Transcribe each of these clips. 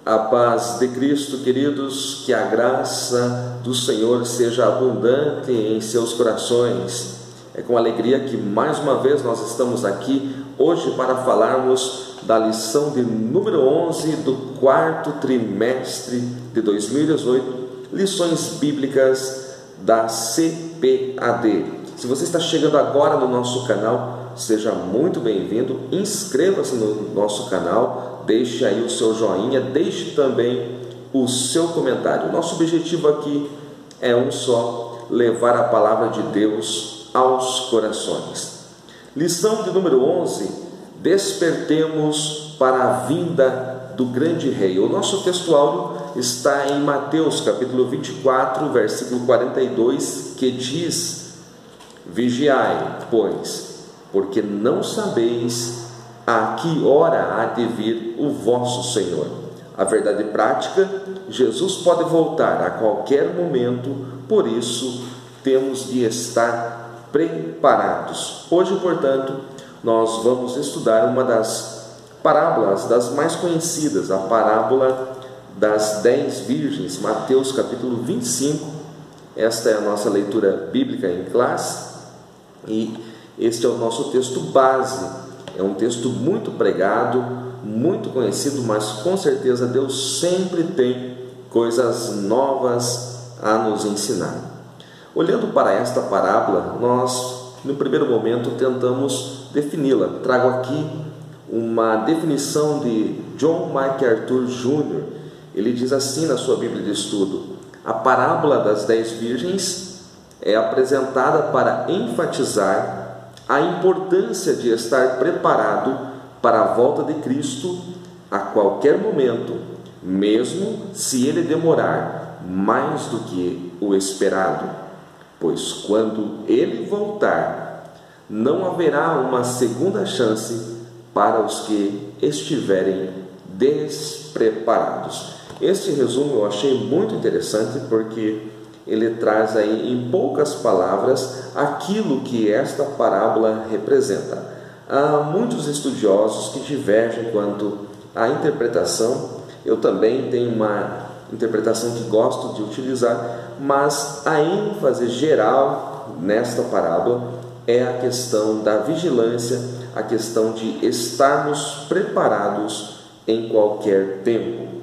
A paz de Cristo, queridos, que a graça do Senhor seja abundante em seus corações. É com alegria que mais uma vez nós estamos aqui hoje para falarmos da lição de número 11 do quarto trimestre de 2018, lições bíblicas da CPAD. Se você está chegando agora no nosso canal, seja muito bem-vindo, inscreva-se no nosso canal, deixe aí o seu joinha, deixe também o seu comentário. Nosso objetivo aqui é um só: levar a palavra de Deus aos corações. Lição de número 11: despertemos para a vinda do grande rei. O nosso textuário está em Mateus capítulo 24, versículo 42, que diz: vigiai, pois, porque não sabeis a que hora há de vir o vosso Senhor. A verdade prática: Jesus pode voltar a qualquer momento, por isso temos de estar preparados. Hoje, portanto, nós vamos estudar uma das parábolas, das mais conhecidas, a parábola das 10 virgens, Mateus capítulo 25. Esta é a nossa leitura bíblica em classe e este é o nosso texto base. É um texto muito pregado, muito conhecido, mas com certeza Deus sempre tem coisas novas a nos ensinar. Olhando para esta parábola, nós, no primeiro momento, tentamos defini-la. Trago aqui uma definição de John MacArthur Jr. Ele diz assim na sua Bíblia de Estudo: a parábola das 10 virgens é apresentada para enfatizar a importância de estar preparado para a volta de Cristo a qualquer momento, mesmo se ele demorar mais do que o esperado, pois quando ele voltar, não haverá uma segunda chance para os que estiverem despreparados. Este resumo eu achei muito interessante porque ele traz aí em poucas palavras aquilo que esta parábola representa. Há muitos estudiosos que divergem quanto à interpretação. Eu também tenho uma interpretação que gosto de utilizar, mas a ênfase geral nesta parábola é a questão da vigilância, a questão de estarmos preparados em qualquer tempo.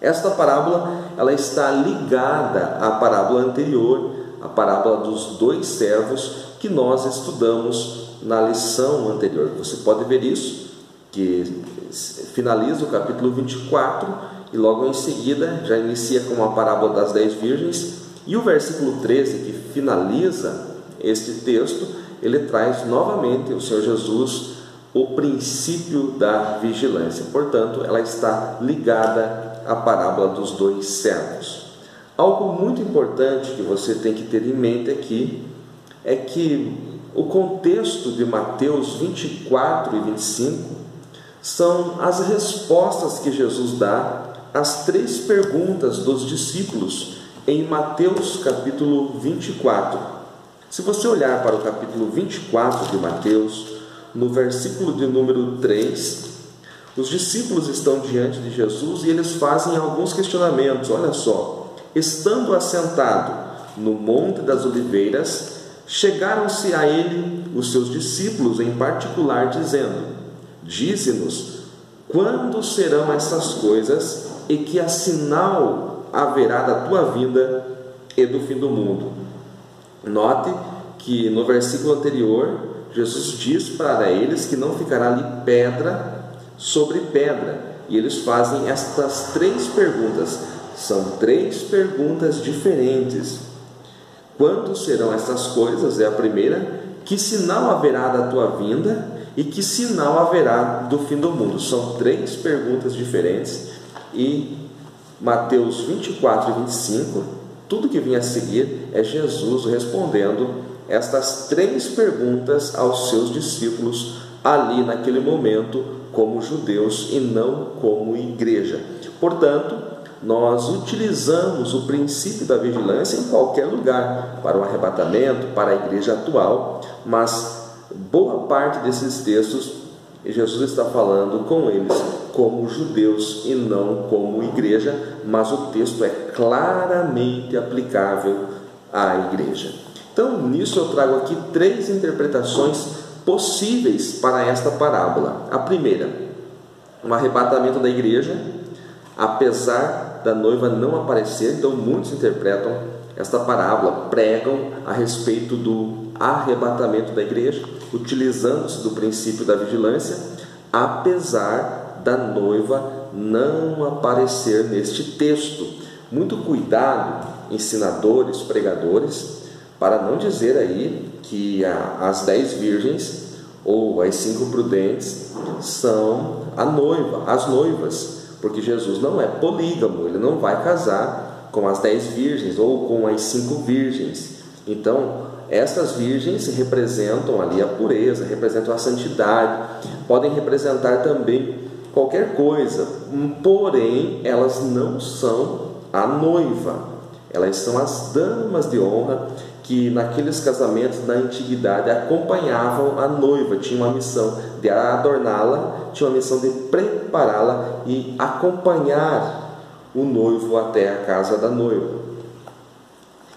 Esta parábola ela está ligada à parábola anterior, a parábola dos 2 servos, que nós estudamos na lição anterior. Você pode ver isso, que finaliza o capítulo 24 e logo em seguida já inicia com a parábola das 10 virgens, e o versículo 13, que finaliza este texto, ele traz novamente o Senhor Jesus o princípio da vigilância. Portanto, ela está ligada à parábola dos 2 servos. Algo muito importante que você tem que ter em mente aqui é que o contexto de Mateus 24 e 25 são as respostas que Jesus dá às 3 perguntas dos discípulos em Mateus capítulo 24. Se você olhar para o capítulo 24 de Mateus, no versículo de número 3, os discípulos estão diante de Jesus e eles fazem alguns questionamentos. Olha só: estando assentado no Monte das Oliveiras, chegaram-se a ele os seus discípulos em particular, dizendo: dize-nos, quando serão essas coisas e que sinal haverá da tua vinda e do fim do mundo? Note que no versículo anterior, Jesus diz para eles que não ficará ali pedra sobre pedra, e eles fazem estas 3 perguntas. São 3 perguntas diferentes. Quando serão essas coisas? É a primeira. Que sinal haverá da tua vinda e que sinal haverá do fim do mundo? São 3 perguntas diferentes, e Mateus 24 e 25, tudo que vem a seguir é Jesus respondendo estas 3 perguntas aos seus discípulos ali naquele momento, como judeus e não como igreja. Portanto, nós utilizamos o princípio da vigilância em qualquer lugar, para o arrebatamento, para a igreja atual, mas boa parte desses textos Jesus está falando com eles como judeus e não como igreja, mas o texto é claramente aplicável à igreja. Então, nisso eu trago aqui 3 interpretações possíveis para esta parábola. A primeira, um arrebatamento da igreja, apesar da noiva não aparecer. Então, muitos interpretam esta parábola, pregam a respeito do arrebatamento da igreja, utilizando-se do princípio da vigilância, apesar da noiva não aparecer neste texto. Muito cuidado, ensinadores, pregadores, para não dizer aí que as 10 virgens ou as 5 prudentes são a noiva, as noivas, porque Jesus não é polígamo, ele não vai casar com as 10 virgens ou com as 5 virgens. Então, estas virgens representam ali a pureza, representam a santidade, podem representar também qualquer coisa, porém elas não são a noiva, elas são as damas de honra que naqueles casamentos da antiguidade acompanhavam a noiva, tinham uma missão de adorná-la, tinham uma missão de prepará-la e acompanhar o noivo até a casa da noiva.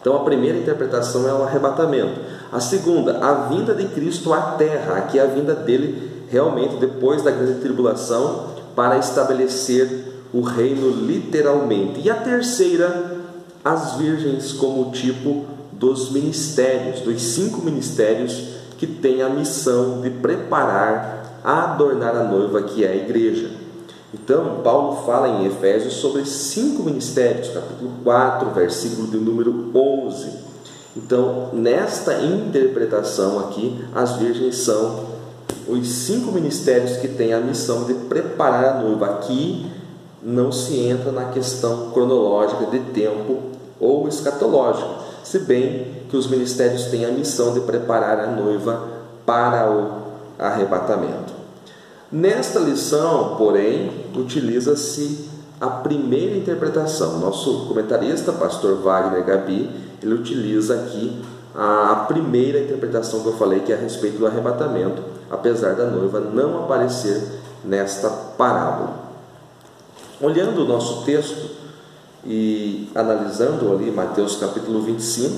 Então, a primeira interpretação é o arrebatamento. A segunda, a vinda de Cristo à terra. Aqui é a vinda dele realmente depois da grande tribulação para estabelecer o reino literalmente. E a terceira, as virgens como tipo dos ministérios, dos 5 ministérios que têm a missão de preparar, adornar a noiva, que é a igreja. Então, Paulo fala em Efésios sobre 5 ministérios, capítulo 4, versículo de número 11. Então, nesta interpretação aqui, as virgens são os 5 ministérios que têm a missão de preparar a noiva. Aqui não se entra na questão cronológica de tempo ou escatológica, se bem que os ministérios têm a missão de preparar a noiva para o arrebatamento. Nesta lição, porém, utiliza-se a primeira interpretação. Nosso comentarista, pastor Wagner Gabi, ele utiliza aqui a primeira interpretação que eu falei, que é a respeito do arrebatamento, apesar da noiva não aparecer nesta parábola. Olhando o nosso texto e analisando ali Mateus capítulo 25,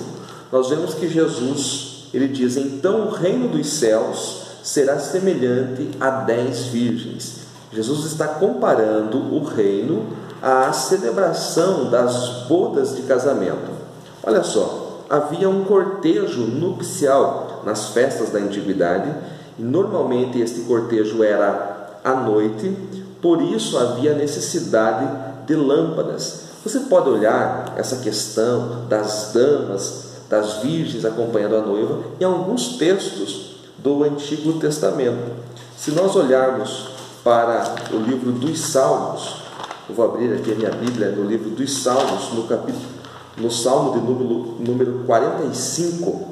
nós vemos que Jesus, ele diz: então o reino dos céus será semelhante a 10 virgens. Jesus está comparando o reino à celebração das bodas de casamento. Olha só, havia um cortejo nupcial nas festas da antiguidade, e normalmente este cortejo era à noite, por isso havia necessidade de lâmpadas. Você pode olhar essa questão das damas, das virgens acompanhando a noiva, em alguns textos do Antigo Testamento. Se nós olharmos para o livro dos Salmos, eu vou abrir aqui a minha Bíblia no livro dos Salmos, no Salmo de número 45.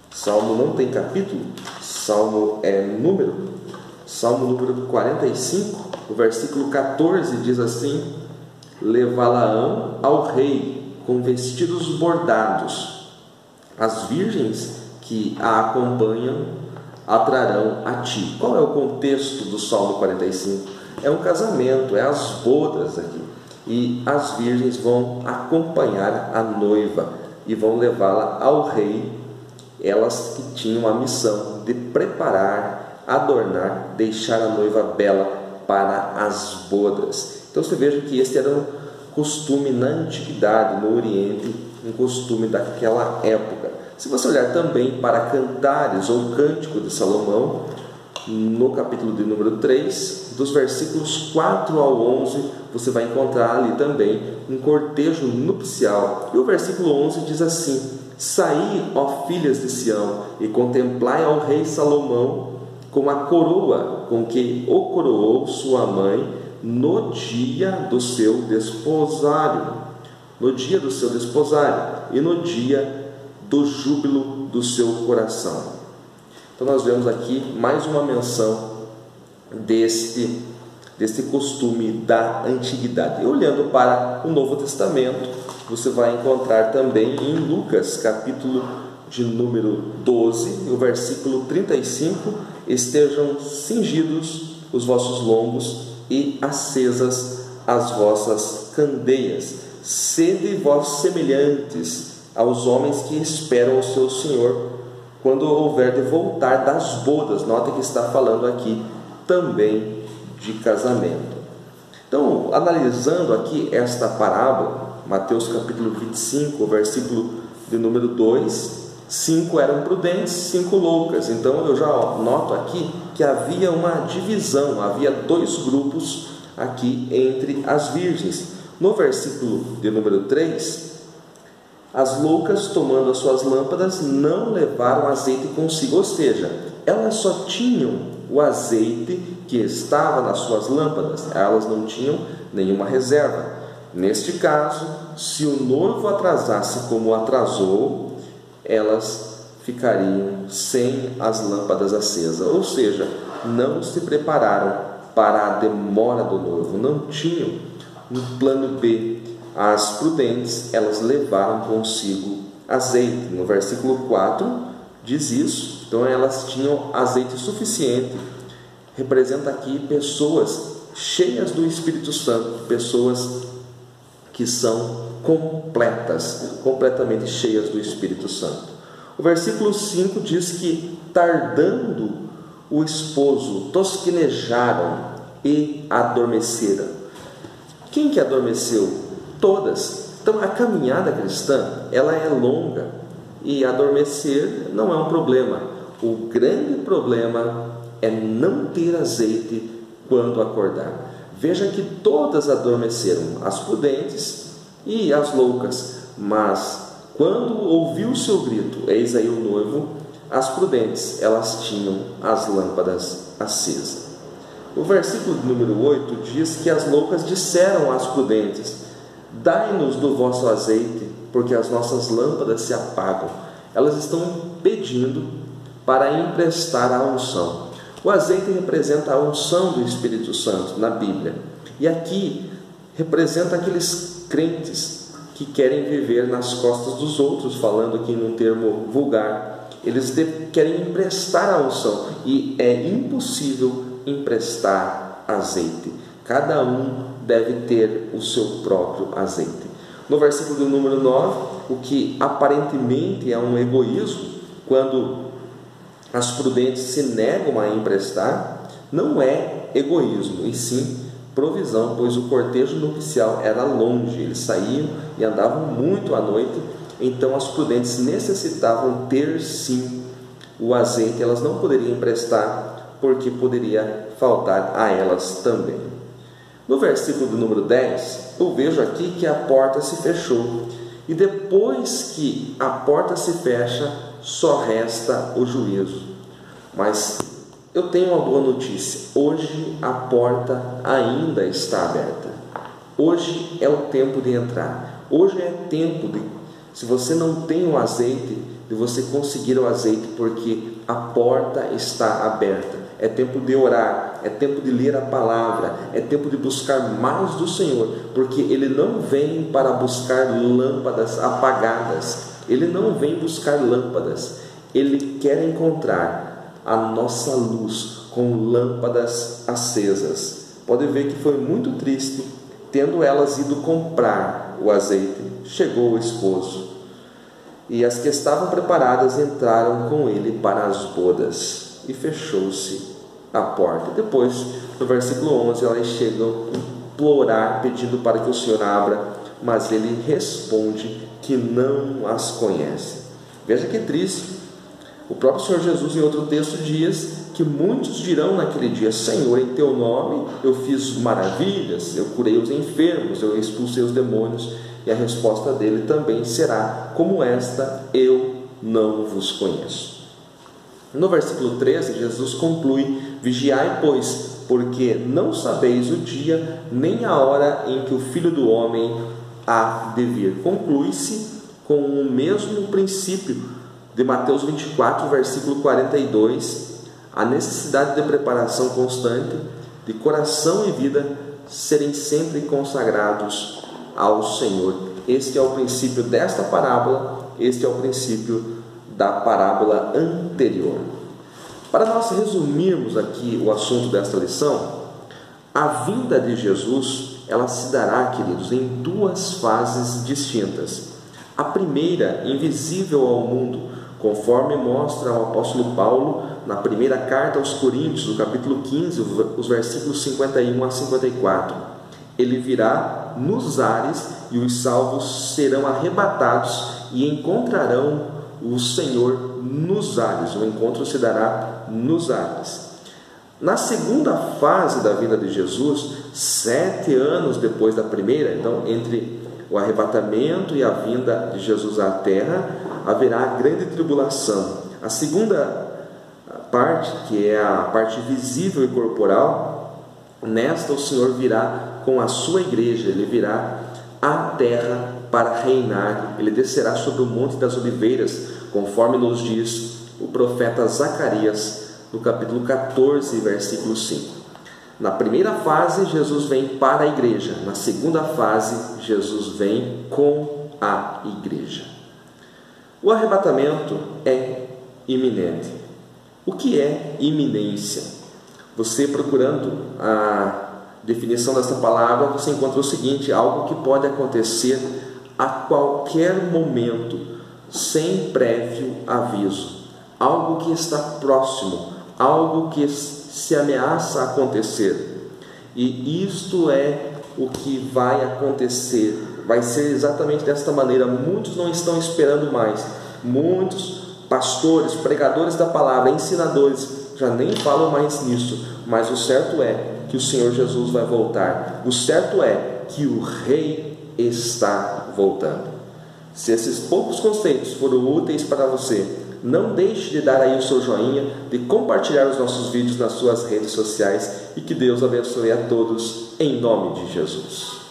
Salmo não tem capítulo, Salmo é número. Salmo número 45, o versículo 14 diz assim: levá-la-ão ao rei com vestidos bordados, as virgens que a acompanham atrarão a ti. Qual é o contexto do Salmo 45? É um casamento, é as bodas aqui. E as virgens vão acompanhar a noiva e vão levá-la ao rei, elas que tinham a missão de preparar, adornar, deixar a noiva bela para as bodas. Então você veja que este era um costume na antiguidade, no Oriente, um costume daquela época. Se você olhar também para Cantares ou Cântico de Salomão, no capítulo de número 3, dos versículos 4 ao 11, você vai encontrar ali também um cortejo nupcial. E o versículo 11 diz assim: saí, ó filhas de Sião, e contemplai ao rei Salomão com a coroa com que o coroou sua mãe no dia do seu desposário. No dia do seu desposário e no dia do júbilo do seu coração. Então nós vemos aqui mais uma menção deste costume da antiguidade. E olhando para o Novo Testamento, você vai encontrar também em Lucas, capítulo de número 12, o versículo 35, estejam cingidos os vossos lombos e acesas as vossas candeias. Sede vós semelhantes aos homens que esperam o seu Senhor, quando houver de voltar das bodas. Nota que está falando aqui também de casamento. Então, analisando aqui esta parábola, Mateus capítulo 25, versículo de número 2, 5 eram prudentes, 5 loucas. Então eu já noto aqui que havia uma divisão, havia 2 grupos aqui entre as virgens. No versículo de número 3, as loucas, tomando as suas lâmpadas, não levaram azeite consigo, ou seja, elas só tinham o azeite que estava nas suas lâmpadas, elas não tinham nenhuma reserva. Neste caso, se o noivo atrasasse como atrasou, elas ficariam sem as lâmpadas acesas, ou seja, não se prepararam para a demora do noivo, não tinham um plano B. As prudentes, elas levaram consigo azeite. No versículo 4 diz isso. Então elas tinham azeite suficiente. Representa aqui pessoas cheias do Espírito Santo, pessoas que são completas, completamente cheias do Espírito Santo. O versículo 5 diz que, tardando o esposo, tosquenejaram e adormeceram. Quem que adormeceu? Todas. Então a caminhada cristã, ela é longa, e adormecer não é um problema. O grande problema é não ter azeite quando acordar. Veja que todas adormeceram, as prudentes e as loucas, mas quando ouviu o seu grito, eis aí o noivo, as prudentes, elas tinham as lâmpadas acesas. O versículo número 8 diz que as loucas disseram às prudentes: dai-nos do vosso azeite, porque as nossas lâmpadas se apagam. Elas estão pedindo para emprestar a unção. O azeite representa a unção do Espírito Santo na Bíblia. E aqui representa aqueles crentes que querem viver nas costas dos outros, falando aqui num termo vulgar. Eles querem emprestar a unção, e é impossível emprestar azeite. Cada um deve ter o seu próprio azeite. No versículo do número 9, o que aparentemente é um egoísmo, quando as prudentes se negam a emprestar, não é egoísmo, e sim provisão, pois o cortejo nupcial era longe, eles saíam e andavam muito à noite, então as prudentes necessitavam ter sim o azeite, elas não poderiam emprestar, porque poderia faltar a elas também. No versículo do número 10, eu vejo aqui que a porta se fechou, e depois que a porta se fecha, só resta o juízo. Mas eu tenho uma boa notícia: hoje a porta ainda está aberta. Hoje é o tempo de entrar. Hoje é tempo de, se você não tem o azeite, de você conseguir o azeite, porque a porta está aberta. É tempo de orar, é tempo de ler a palavra, é tempo de buscar mais do Senhor, porque Ele não vem para buscar lâmpadas apagadas, Ele não vem buscar lâmpadas, Ele quer encontrar a nossa luz com lâmpadas acesas. Pode ver que foi muito triste, tendo elas ido comprar o azeite, chegou o esposo, e as que estavam preparadas entraram com ele para as bodas, e fechou-se a porta. Depois, no versículo 11, elas chegam a implorar, pedindo para que o Senhor abra, mas ele responde que não as conhece. Veja que triste. O próprio Senhor Jesus, em outro texto, diz que muitos dirão naquele dia: Senhor, em teu nome eu fiz maravilhas, eu curei os enfermos, eu expulsei os demônios. E a resposta dele também será como esta: eu não vos conheço. No versículo 13, Jesus conclui: vigiai, pois, porque não sabeis o dia nem a hora em que o Filho do Homem há de vir. Conclui-se com o mesmo princípio de Mateus 24, versículo 42, a necessidade de preparação constante, de coração e vida serem sempre consagrados ao Senhor. Este é o princípio desta parábola, este é o princípio da parábola anterior. Para nós resumirmos aqui o assunto desta lição, A vinda de Jesus, ela se dará, queridos, em duas fases distintas. A primeira, invisível ao mundo, conforme mostra o apóstolo Paulo na primeira carta aos Coríntios, no capítulo 15, os versículos 51 a 54. Ele virá nos ares e os salvos serão arrebatados e encontrarão o Senhor nos ares. O encontro se dará nos ares. Na segunda fase da vida de Jesus, 7 anos depois da primeira, então entre o arrebatamento e a vinda de Jesus à terra, haverá a grande tribulação. A segunda parte, que é a parte visível e corporal, nesta o Senhor virá com a sua igreja, ele virá à terra para reinar, ele descerá sobre o Monte das Oliveiras, conforme nos diz o profeta Zacarias, no capítulo 14, versículo 5. Na primeira fase, Jesus vem para a igreja. Na segunda fase, Jesus vem com a igreja. O arrebatamento é iminente. O que é iminência? Você procurando a definição dessa palavra, você encontra o seguinte: algo que pode acontecer a qualquer momento, sem prévio aviso. Algo que está próximo, algo que se ameaça a acontecer. E isto é o que vai acontecer. Vai ser exatamente desta maneira. Muitos não estão esperando mais. Muitos pastores, pregadores da palavra, ensinadores, já nem falam mais nisso. Mas o certo é que o Senhor Jesus vai voltar. O certo é que o Rei está voltando. Se esses poucos conceitos foram úteis para você, não deixe de dar aí o seu joinha, de compartilhar os nossos vídeos nas suas redes sociais, e que Deus abençoe a todos, em nome de Jesus.